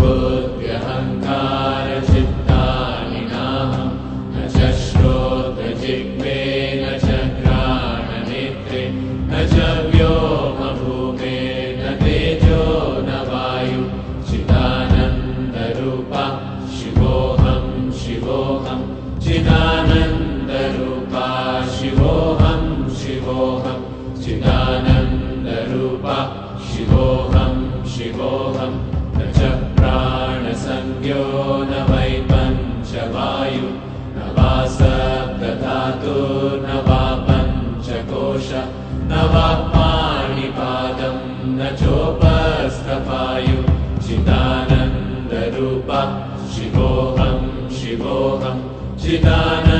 बुद्ध्यहङ्कारचित्तानि नाहं न च श्रोत्रजिह्वे न च घ्राणनेत्रे न च व्योमभूमे न तेजो न वायु चिदानन्दरूपा शिवोऽहं शिवोऽहं चिदानन्दरूपा शिवोऽहं शिवोऽहं चिदानन्दरूपा शिवोऽहं शिवोऽहं न च प्राणसंज्ञो न वै पञ्चवायु न वा सप्तधातुर्न वा पञ्चकोश न वा पाणिपादं न चोपस्थपायु चिदानन्दरूपा शिवोऽहं शिवोऽहं चिदानन्दरूपा